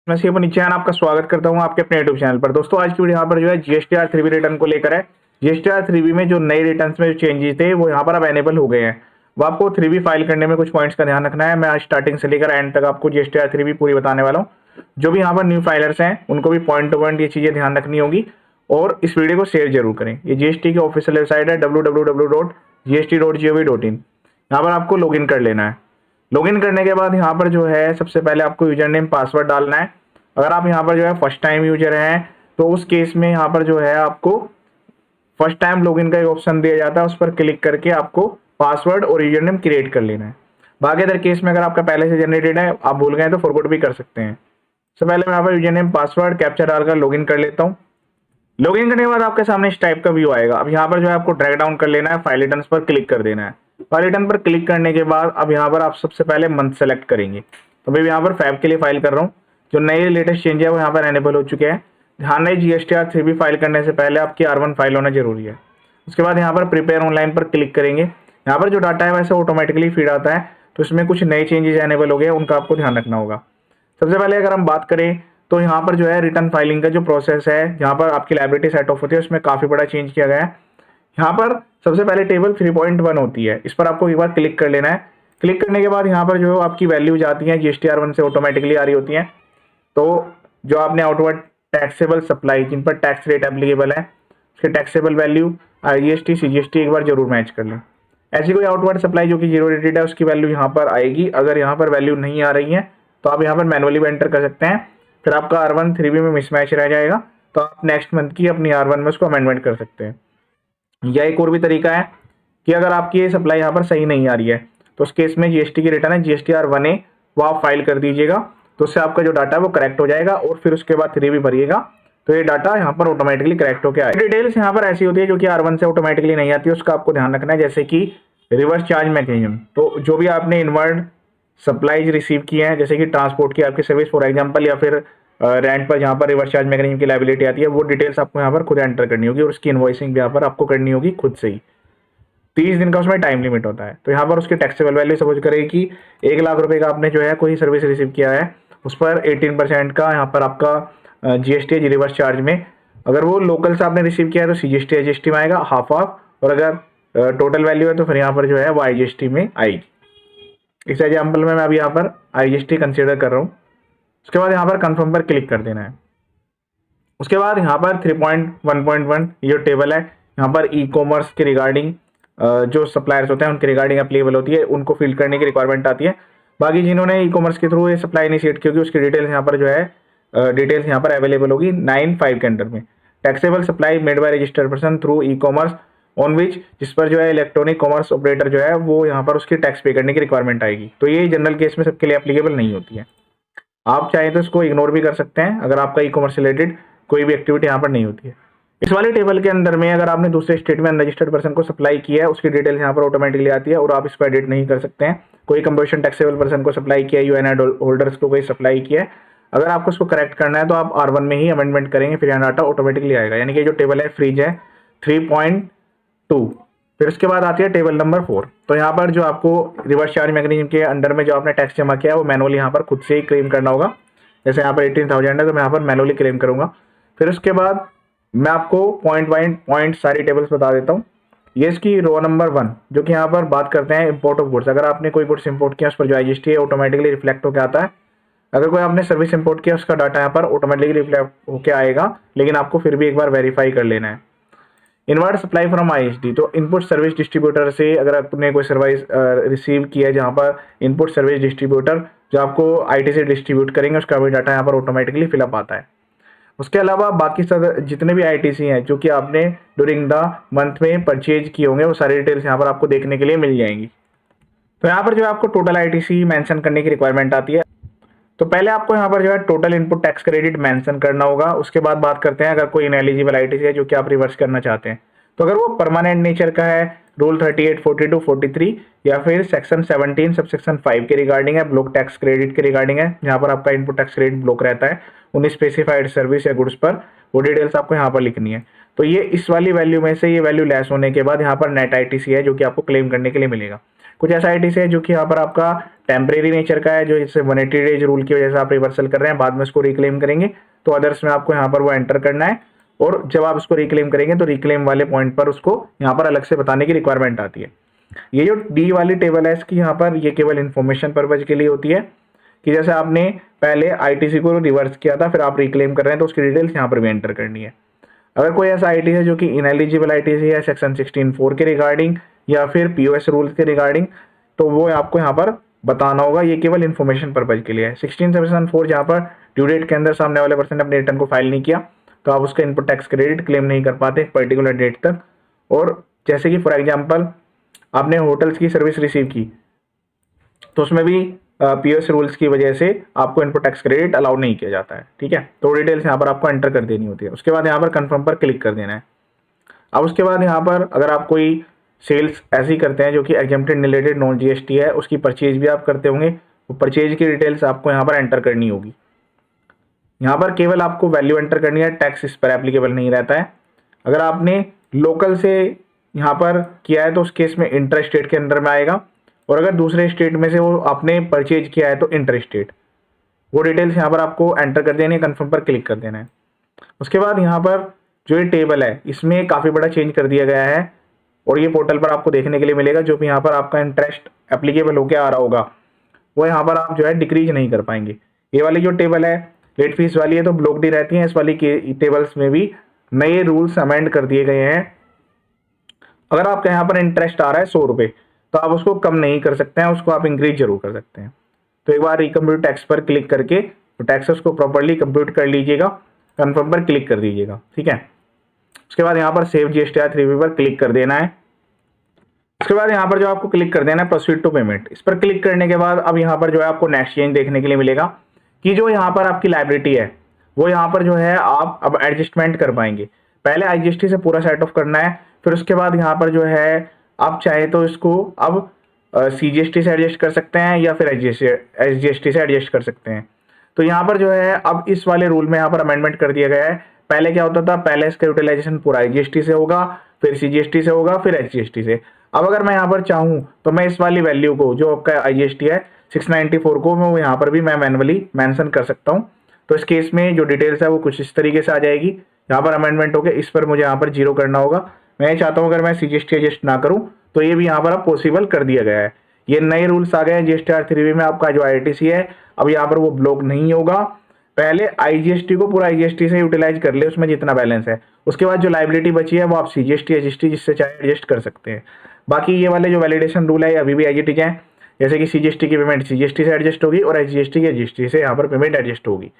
मैं शिव निचान आपका स्वागत करता हूं आपके अपने यूट्यूब चैनल पर। दोस्तों आज की वीडियो यहाँ पर जो है जीएसटीआर 3B रिटर्न को लेकर है। जीएसटीआर 3B में जो नए रिटर्न में जो चेंजेस थे वो यहाँ पर अब एनेबल हो गए हैं। वो आपको 3B फाइल करने में कुछ पॉइंट्स का ध्यान रखना है। मैं आज स्टार्टिंग से लेकर एंड तक आपको जीएसटीआर 3B पूरी बताने वाला हूँ। जो भी यहाँ पर न्यू फाइलर्स हैं उनको भी पॉइंट टू पॉइंट ये चीजें ध्यान रखनी होगी और इस वीडियो को शेयर जरूर करें। ये जीएसटी की ऑफिशियल वेबसाइट है www.gst.gov.in। यहाँ पर आपको लॉगिन कर लेना है। लॉगिन करने के बाद यहाँ पर जो है सबसे पहले आपको यूजर नेम पासवर्ड डालना है। अगर आप यहाँ पर जो है फर्स्ट टाइम यूजर हैं तो उस केस में यहाँ पर जो है आपको फर्स्ट टाइम लॉगिन का एक ऑप्शन दिया जाता है, उस पर क्लिक करके आपको पासवर्ड और यूजर नेम क्रिएट कर लेना है। बाकी अदर केस में अगर आपका पहले से जनरेटेड है, आप भूल गए तो फॉरगॉट भी कर सकते हैं। सबसे पहले मैं यहाँ पर यूजर नेम पासवर्ड कैप्चा डालकर लॉगिन कर लेता हूँ। लॉगिन करने के बाद आपके सामने इस टाइप का व्यू आएगा। अब यहाँ पर जो है आपको ड्रैग डाउन कर लेना है, फाइल रिटर्न्स पर क्लिक कर देना है। फाइल रिटर्न पर क्लिक करने के बाद अब यहाँ पर आप सबसे पहले मंथ सेलेक्ट करेंगे। तो मैं यहाँ पर फैब के लिए फाइल कर रहा हूँ। जो नए लेटेस्ट चेंज है वो यहाँ पर एनेबल हो चुके हैं। ध्यान रहे जीएसटीआर 3B फाइल करने से पहले आपकी R1 फाइल होना जरूरी है। उसके बाद यहाँ पर प्रिपेयर ऑनलाइन पर क्लिक करेंगे। यहाँ पर जो डाटा है वैसे ऑटोमेटिकली फीड आता है, तो इसमें कुछ नए चेंजेस एनेबल हो गए, उनका आपको ध्यान रखना होगा। सबसे पहले अगर हम बात करें तो यहाँ पर जो है रिटर्न फाइलिंग का जो प्रोसेस है, जहाँ पर आपकी लाइब्रेरी सेट ऑफ होती है, उसमें काफी बड़ा चेंज किया गया है। यहाँ पर सबसे पहले टेबल 3.1 होती है, इस पर आपको एक बार क्लिक कर लेना है। क्लिक करने के बाद यहाँ पर जो आपकी वैल्यू जाती है GSTR1 से ऑटोमेटिकली आ रही होती है। तो जो आपने आउटवर्ड टैक्सेबल सप्लाई जिन पर टैक्स रेट एप्लीकेबल है उसके टैक्सेबल वैल्यू IGST CGST एक बार जरूर मैच कर लें। ऐसी कोई आउटवर्ड सप्लाई जो कि जीरो रेटेड है उसकी वैल्यू यहाँ पर आएगी। अगर यहाँ पर वैल्यू नहीं आ रही है तो आप यहाँ पर मैनुअली भी एंटर कर सकते हैं, फिर आपका R1 3B में मिसमैच रह जाएगा, तो आप नेक्स्ट मंथ की अपनी R1 में उसको अमेंडमेंट कर सकते हैं। या एक और भी तरीका है कि अगर आपकी ये सप्लाई यहाँ पर सही नहीं आ रही है तो उस केस में जीएसटी की रिटर्न है GSTR1A, वो आप फाइल कर दीजिएगा, तो उससे आपका जो डाटा है वो करेक्ट हो जाएगा और फिर उसके बाद 3B भरिएगा तो ये डाटा यहाँ पर ऑटोमेटिकली करेक्ट होकर आएगा। डिटेल्स यहाँ पर ऐसी होती है जो कि R1 से ऑटोमेटिकली नहीं आती है, उसका आपको ध्यान रखना है। जैसे कि रिवर्स चार्ज मैकेनिज्म, तो जो भी आपने इनवर्ड सप्लाईज रिसीव किए हैं, जैसे कि ट्रांसपोर्ट की आपकी सर्विस फॉर एग्जाम्पल, या फिर रेंट पर जहाँ पर रिवर्स चार्ज मैकेनिज्म की लायबिलिटी आती है, वो डिटेल्स आपको यहाँ पर खुद एंटर करनी होगी और उसकी इनवॉइसिंग भी यहाँ पर आपको करनी होगी खुद से ही। 30 दिन का उसमें टाइम लिमिट होता है। तो यहाँ पर उसकी टैक्सेबल वैल्यू सपोज करेगी कि 1 लाख रुपए का आपने जो है कोई सर्विस रिसीव किया है, उस पर 18% का यहाँ पर आपका GST रिवर्स चार्ज में। अगर वो लोकल से आपने रिसीव किया है तो CGST IGST में आएगा हाफ ऑफ, और अगर टोटल वैल्यू है तो फिर यहाँ पर जो है वो IGST में आएगी। इस एग्जाम्पल में मैं अभी यहाँ पर IGST कंसिडर कर रहा हूँ। उसके बाद यहाँ पर कंफर्म पर क्लिक कर देना है। उसके बाद यहाँ पर 3.1.1 ये जो टेबल है, यहाँ पर ई कॉमर्स के रिगार्डिंग जो सप्लायर्स होते हैं उनके रिगार्डिंग एप्लीकेबल होती है, उनको फिल करने की रिक्वायरमेंट आती है। बाकी जिन्होंने ई कॉमर्स के थ्रू ये सप्लाई इनिशिएट की होगी उसकी डिटेल्स यहाँ पर जो है डिटेल्स यहाँ पर अवेलेबल होगी 9(5) के अंडर में। Taxable supply made by registered person through e commerce on which, जिस पर जो है इलेक्ट्रॉनिक कॉमर्स ऑपरेटर जो है वो यहाँ पर उसकी टैक्स पे करने की रिक्वायरमेंट आएगी। तो ये जनरल केस में सबके लिए एप्लीकेबल नहीं होती है। आप चाहें तो इसको इग्नोर भी कर सकते हैं अगर आपका ई कॉमर्स रिलेटेड कोई भी एक्टिविटी यहाँ पर नहीं होती है। इस वाले टेबल के अंदर में अगर आपने दूसरे स्टेट में अनरजिस्टर्ड पर्सन को सप्लाई किया है उसकी डिटेल्स यहाँ पर ऑटोमेटिकली आती है और आप इस पर एडिट नहीं कर सकते हैं। कोई कंपोजिशन टैक्सेबल पर्सन को सप्लाई किया है, यूएनआई होल्डर्स को कोई सप्लाई किया है, अगर आपको उसको करेक्ट करना है तो आप R1 में ही अमेंडमेंट करेंगे, फिर यहाँ डाटा ऑटोमेटिकली आएगा। यानी कि जो टेबल है फ्रीज है 3.2। फिर उसके बाद आती है टेबल नंबर 4। तो यहाँ पर जो आपको रिवर्स चार्ज मैकेनिज्म के अंडर में जो आपने टैक्स जमा किया है वो मैनुअली यहाँ पर खुद से ही क्लेम करना होगा। जैसे यहाँ पर 18,000 है तो मैं यहाँ पर मैनुअली क्लेम करूंगा। फिर उसके बाद मैं आपको पॉइंट बाय पॉइंट सारी टेबल्स बता देता हूँ। ये इसकी रो नंबर 1 जो कि यहाँ पर बात करते हैं इंपोर्ट ऑफ गुड्स। अगर आपने कोई गुड्स इंपोर्ट किया उस पर जो IGST है ऑटोमेटिकली रिफ्लेक्ट होकर आता है। अगर कोई आपने सर्विस इंपोर्ट किया उसका डाटा यहाँ पर ऑटोमेटिकली रिफ्लेक्ट होकर आएगा, लेकिन आपको फिर भी एक बार वेरीफाई कर लेना है। इनवर्ड सप्लाई फ्रॉम ISD, तो इनपुट सर्विस डिस्ट्रीब्यूटर से अगर आपने कोई सर्विस रिसीव किया है जहाँ पर इनपुट सर्विस डिस्ट्रीब्यूटर जो आपको IT से डिस्ट्रीब्यूट करेंगे उसका भी डाटा यहाँ पर ऑटोमेटिकली फिलअप आता है। उसके अलावा बाकी जितने भी ITC हैं जो कि आपने ड्यूरिंग द मंथ में परचेज किए होंगे वो सारी डिटेल्स यहाँ पर आपको देखने के लिए मिल जाएंगी। तो यहाँ पर जो आपको टोटल ITC मेंशन करने की रिक्वायरमेंट आती है। तो पहले आपको यहाँ पर जो है total input tax credit mention करना होगा। उसके बाद बात करते हैं अगर कोई इनएलिजिबल ITC है जो कि आप रिवर्स करना चाहते हैं, तो अगर वो परमानेंट नेचर का है, रूल 38, 42, 43 या फिर सेक्शन 17 सब सेक्शन 5 के रिगार्डिंग है, ब्लॉक टैक्स क्रेडिट के रिगार्डिंग है, जहाँ पर आपका इनपुट टैक्स क्रेडिट ब्लॉक रहता है उन स्पेसिफाइड सर्विस या गुड्स पर, वो डिटेल्स आपको यहाँ पर लिखनी है। तो ये इस वाली वैल्यू में से ये वैल्यू लेस होने के बाद यहाँ पर नेट ITC है जो कि आपको क्लेम करने के लिए मिलेगा। कुछ ऐसा आईटीसी है जो कि यहाँ पर आपका टेम्परेरी नेचर का है, जो इससे 180 डेज रूल की वजह से आप रिवर्सल कर रहे हैं, बाद में उसको रिक्लेम करेंगे। तो अदर्स में आपको यहाँ पर वो एंटर करना है, और जब आप उसको रिक्लेम करेंगे तो रिक्लेम वाले पॉइंट पर उसको यहाँ पर अलग से बताने की रिक्वायरमेंट आती है। ये जो डी वाली टेबल है इसकी यहाँ पर ये केवल इन्फॉर्मेशन पर्पज के लिए होती है, कि जैसे आपने पहले आईटीसी को रिवर्स किया था फिर आप रिक्लेम कर रहे हैं तो उसकी डिटेल्स यहाँ पर भी एंटर करनी है। अगर कोई ऐसा आईटीसी है जो कि इनएलिजिबल आईटीसी है सेक्शन 16(4) के रिगार्डिंग या फिर पीओएस रूल्स के रिगार्डिंग, तो वो आपको यहाँ पर बताना होगा। ये केवल इन्फॉर्मेशन पर्पज के लिए है। 16(4) जहाँ पर ड्यू डेट के अंदर सामने वाले पर्सन ने अपने रिटर्न को फाइल नहीं किया तो आप उसका इनपुट टैक्स क्रेडिट क्लेम नहीं कर पाते पर्टिकुलर डेट तक। और जैसे कि फॉर एग्जांपल आपने होटल्स की सर्विस रिसीव की तो उसमें भी पीओएस रूल्स की वजह से आपको इनपुट टैक्स क्रेडिट अलाउ नहीं किया जाता है। ठीक है, तो डिटेल्स यहाँ पर आपको एंटर कर देनी होती है। उसके बाद यहाँ पर कंफर्म पर क्लिक कर देना है। अब उसके बाद यहाँ पर अगर आप कोई सेल्स ऐसी करते हैं जो कि एग्जेम्प्टेड रिलेटेड नॉन जीएसटी है, उसकी परचेज भी आप करते होंगे, वो परचेज की डिटेल्स आपको यहाँ पर एंटर करनी होगी। यहाँ पर केवल आपको वैल्यू एंटर करनी है, टैक्स इस पर एप्लीकेबल नहीं रहता है। अगर आपने लोकल से यहाँ पर किया है तो उस केस में इंटर स्टेट के अंडर में आएगा, और अगर दूसरे स्टेट में से वो आपने परचेज किया है तो इंटर स्टेट। वो डिटेल्स यहाँ पर आपको एंटर कर देनी है, कन्फर्म पर क्लिक कर देना है। उसके बाद यहाँ पर जो ये टेबल है इसमें काफ़ी बड़ा चेंज कर दिया गया है, और ये पोर्टल पर आपको देखने के लिए मिलेगा। जो भी यहाँ पर आपका इंटरेस्ट एप्लीकेबल होकर आ रहा होगा वो यहाँ पर आप जो है डिक्रीज नहीं कर पाएंगे। ये वाली जो टेबल है लेट फीस वाली है तो ब्लॉक्ड ही रहती है। इस वाली के टेबल्स में भी नए रूल्स अमेंड कर दिए गए हैं। अगर आपका यहाँ पर इंटरेस्ट आ रहा है 100 रुपये तो आप उसको कम नहीं कर सकते हैं, उसको आप इंक्रीज जरूर कर सकते हैं। तो एक बार रिकम्प्यूट टैक्स पर क्लिक करके तो टैक्सेस को प्रॉपर्ली कंप्यूट कर लीजिएगा, कन्फर्म पर क्लिक कर दीजिएगा। ठीक है, उसके बाद यहाँ पर सेव जीएसटीआर 3B पर क्लिक कर देना है। उसके बाद यहाँ पर जो आपको क्लिक कर देना है प्रोसीड टू पेमेंट। इस पर क्लिक करने के बाद अब यहाँ पर जो है आपको नेक्स्ट चेंज देखने के लिए मिलेगा कि जो यहाँ पर आपकी लायबिलिटी है वो यहाँ पर जो है आप अब एडजस्टमेंट कर पाएंगे। पहले आईजीएसटी से पूरा सेट ऑफ करना है, फिर उसके बाद यहाँ पर जो है आप चाहे तो इसको अब सीजीएसटी से एडजस्ट कर सकते हैं या फिर एसजीएसटी से एडजस्ट कर सकते हैं। तो यहाँ पर जो है अब इस वाले रूल में यहाँ पर अमेंडमेंट कर दिया गया है। पहले क्या होता था, पहले इसका यूटिलाइजेशन पूरा आईजीएसटी से होगा, फिर सीजीएसटी से होगा, फिर एसजीएसटी से। अब अगर मैं यहाँ पर चाहूँ तो मैं इस वाली वैल्यू को जो आपका आईजीएसटी है 694 को मैं यहाँ पर भी मैं मैनुअली मेंशन कर सकता हूँ। तो इस केस में जो डिटेल्स है वो कुछ इस तरीके से आ जाएगी। यहाँ पर अमेंडमेंट हो गया, इस पर मुझे यहाँ पर 0 करना होगा। मैं ये चाहता हूँ अगर मैं सीजीएसटी एडजस्ट ना करूँ तो ये भी यहाँ पर अब पॉसिबल कर दिया गया है। ये नए रूल्स आ गए हैं जीएसटीआर 3B में। आपका जो आईटीसी है अब यहाँ पर वो ब्लॉक नहीं होगा। पहले आईजीएसटी को पूरा आईजीएसटी से यूटिलाइज कर ले उसमें जितना बैलेंस है, उसके बाद जो लाइबिलिटी बची है वो आप सीजीएसटी एसजीएसटी जिससे चाहे एडजस्ट कर सकते हैं। बाकी ये वाले जो वैलिडेशन रूल है अभी भी एज इट इज है, जैसे कि सीजीएसटी की पेमेंट सीजीएसटी से एडजस्ट होगी और एसजीएसटी की एसजीएसटी से यहाँ पर पेमेंट एडजस्ट होगी।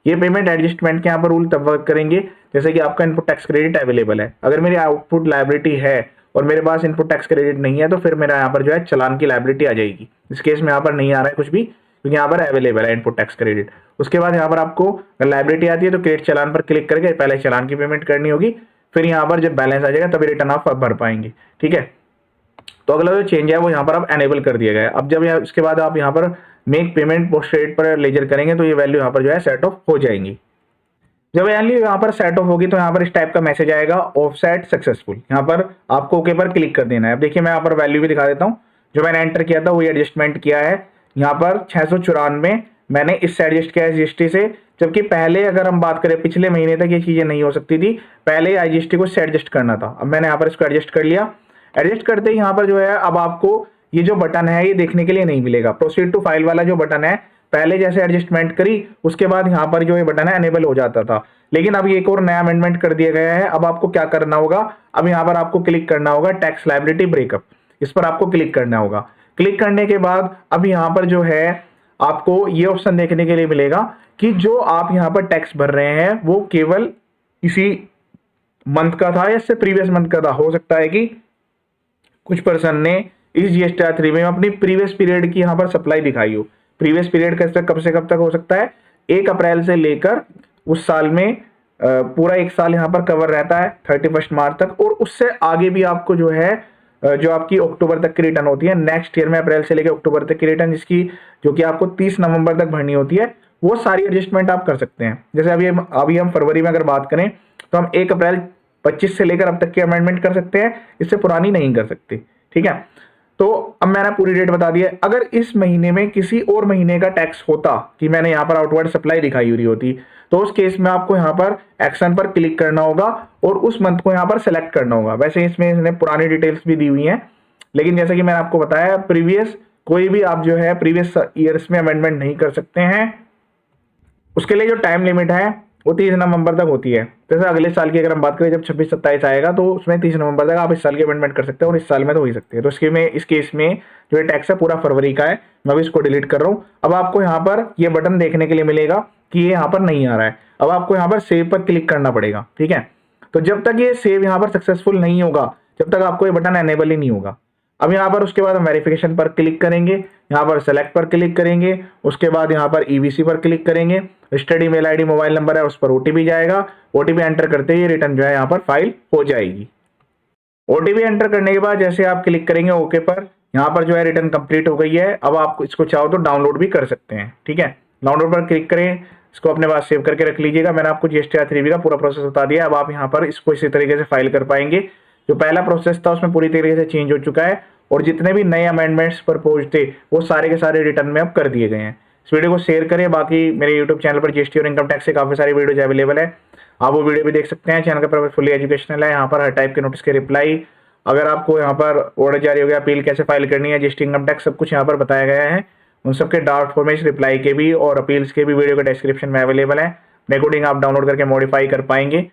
ये पेमेंट एडजस्टमेंट के यहाँ पर रूल तब वर्क करेंगे जैसे कि आपका इनपुट टैक्स क्रेडिट अवेलेबल है। अगर मेरी आउटपुट लायबिलिटी है और मेरे पास इनपुट टैक्स क्रेडिट नहीं है तो फिर मेरा यहाँ पर जो है चालान की लायबिलिटी आ जाएगी। इस केस में यहाँ पर नहीं आ रहा है कुछ भी क्योंकि यहाँ पर अवेलेबल है इनपुट टैक्स क्रेडिट। उसके बाद यहाँ पर आपको लायबिलिटी आती है तो क्रेडिट चालान पर क्लिक करके पहले चालान की पेमेंट करनी होगी, फिर यहाँ पर जब बैलेंस आ जाएगा तभी रिटर्न आप भर पाएंगे। ठीक है, तो अगला जो चेंज है वो यहाँ पर अब एनेबल कर दिया गया है। अब जब इसके बाद आप यहाँ पर मेक पेमेंट पोस्ट क्रेडिट पर लेजर करेंगे तो ये वैल्यू यहाँ पर जो है सेट ऑफ हो जाएंगी। जब वैल्यू यहाँ पर सेट ऑफ होगी तो यहाँ पर इस टाइप का मैसेज आएगा ऑफसेट सक्सेसफुल। यहाँ पर आपको ओके पर क्लिक कर देना है। अब देखिए मैं यहाँ पर वैल्यू भी दिखा देता हूँ। जो मैंने एंटर किया था वही एडजस्टमेंट किया है। यहाँ पर 694 मैंने इससे एडजस्ट किया है जीएसटी से, जबकि पहले अगर हम बात करें पिछले महीने तक ये चीजें नहीं हो सकती थी। पहले आईजीएसटी को इससे एडजस्ट करना था। अब मैंने यहाँ पर इसको एडजस्ट कर लिया। एडजस्ट करते ही यहाँ पर जो है अब आपको ये जो बटन है ये देखने के लिए नहीं मिलेगा। प्रोसीड टू फाइल वाला जो बटन है पहले जैसे एडजस्टमेंट करी उसके बाद यहाँ पर जो ये बटन है एनेबल हो जाता था, लेकिन अब ये एक और नया अमेंडमेंट कर दिया गया है। अब आपको क्या करना होगा, अब यहाँ पर आपको क्लिक करना होगा टैक्स लायबिलिटी ब्रेकअप। इस पर आपको क्लिक करना होगा। क्लिक करने के बाद अब यहाँ पर जो है आपको ये ऑप्शन देखने के लिए मिलेगा कि जो आप यहाँ पर टैक्स भर रहे हैं वो केवल इसी मंथ का था या इससे प्रीवियस मंथ का था। हो सकता है कि कुछ पर्सन ने इस जीएसटीआर 3 में अपनी प्रीवियस पीरियड की यहाँ पर सप्लाई दिखाई हो। प्रीवियस पीरियड कब से कब तक हो सकता है, 1 अप्रैल से लेकर उस साल में पूरा 1 साल यहाँ पर कवर रहता है 31 मार्च तक, और उससे आगे भी आपको जो है जो आपकी अक्टूबर तक की रिटर्न होती है नेक्स्ट ईयर में, अप्रैल से लेकर अक्टूबर तक की रिटर्न जिसकी जो कि आपको 30 नवंबर तक भरनी होती है, वो सारी एडजस्टमेंट आप कर सकते हैं। जैसे अभी हम फरवरी में अगर बात करें तो हम 1 अप्रैल 25 से लेकर अब तक की अमेंडमेंट कर सकते हैं, इससे पुरानी नहीं कर सकते। ठीक है, तो अब मैंने पूरी डेट बता दी है। अगर इस महीने में किसी और महीने का टैक्स होता कि मैंने यहाँ पर आउटवर्ड सप्लाई दिखाई हुई होती, तो उस केस में आपको यहाँ पर एक्शन पर क्लिक करना होगा और उस मंथ को यहाँ पर सेलेक्ट करना होगा। वैसे इसमें इसने पुरानी डिटेल्स भी दी हुई हैं, लेकिन जैसा कि मैंने आपको बताया प्रीवियस कोई भी आप जो है प्रीवियस ईयर्स में अमेंडमेंट नहीं कर सकते हैं। उसके लिए जो टाइम लिमिट है वो 30 नवंबर तक होती है। जैसे अगले साल की अगर हम बात करें जब 26-27 आएगा तो उसमें 30 नवंबर तक आप इस साल की अमेंडमेंट कर सकते हैं और इस साल में तो हो ही सकती है। तो इस केस में जो टैक्स है पूरा फरवरी का है, मैं भी इसको डिलीट कर रहा हूँ। अब आपको यहाँ पर ये बटन देखने के लिए मिलेगा कि ये यहाँ पर नहीं आ रहा है। अब आपको यहाँ पर सेव पर क्लिक करना पड़ेगा, ठीक है। तो जब तक ये सेव यहाँ पर सक्सेसफुल नहीं होगा, जब तक आपको ये बटन एनेबल ही नहीं होगा। अब यहाँ पर उसके बाद हम वेरिफिकेशन पर क्लिक करेंगे, यहाँ पर सेलेक्ट पर क्लिक करेंगे, उसके बाद यहाँ पर ईवीसी पर क्लिक करेंगे, registered email ID mobile number है उस पर ओटीपी जाएगा, ओटीपी एंटर करते ही रिटर्न जो है यहाँ पर फाइल हो जाएगी। ओटीपी एंटर करने के बाद जैसे आप क्लिक करेंगे ओके पर, यहाँ पर जो है रिटर्न कंप्लीट हो गई है। अब आप इसको चाहो तो डाउनलोड भी कर सकते हैं, ठीक है। डाउनलोड पर क्लिक करें, इसको अपने पास सेव करके रख लीजिएगा। मैंने आपको GST-R3B का पूरा प्रोसेस बता दिया। अब आप यहाँ पर इसको इसी तरीके से फाइल कर पाएंगे। जो पहला प्रोसेस था उसमें पूरी तरीके से चेंज हो चुका है और जितने भी नए अमेंडमेंट्स प्रपोज थे वो सारे के सारे रिटर्न में अब कर दिए गए हैं। इस वीडियो को शेयर करें। बाकी मेरे यूट्यूब चैनल पर GST और इनकम टैक्स से काफ़ी सारी वीडियोज अवेलेबल है, आप वो वीडियो भी देख सकते हैं। चैनल का पर्पस फुली एजुकेशनल है। यहाँ पर हर टाइप के नोटिस के रिप्लाई, अगर आपको यहाँ पर ऑर्डर जारी हो गया, अपील कैसे फाइल करनी है, GST इनकम टैक्स, सब कुछ यहाँ पर बताया गया है। उन सबके ड्राफ्ट फॉर्मेट रिप्लाई के भी और अपील्स के भी वीडियो के डिस्क्रिप्शन में अवेलेबल है। रिकॉर्डिंग आप डाउनलोड करके मॉडिफाई कर पाएंगे।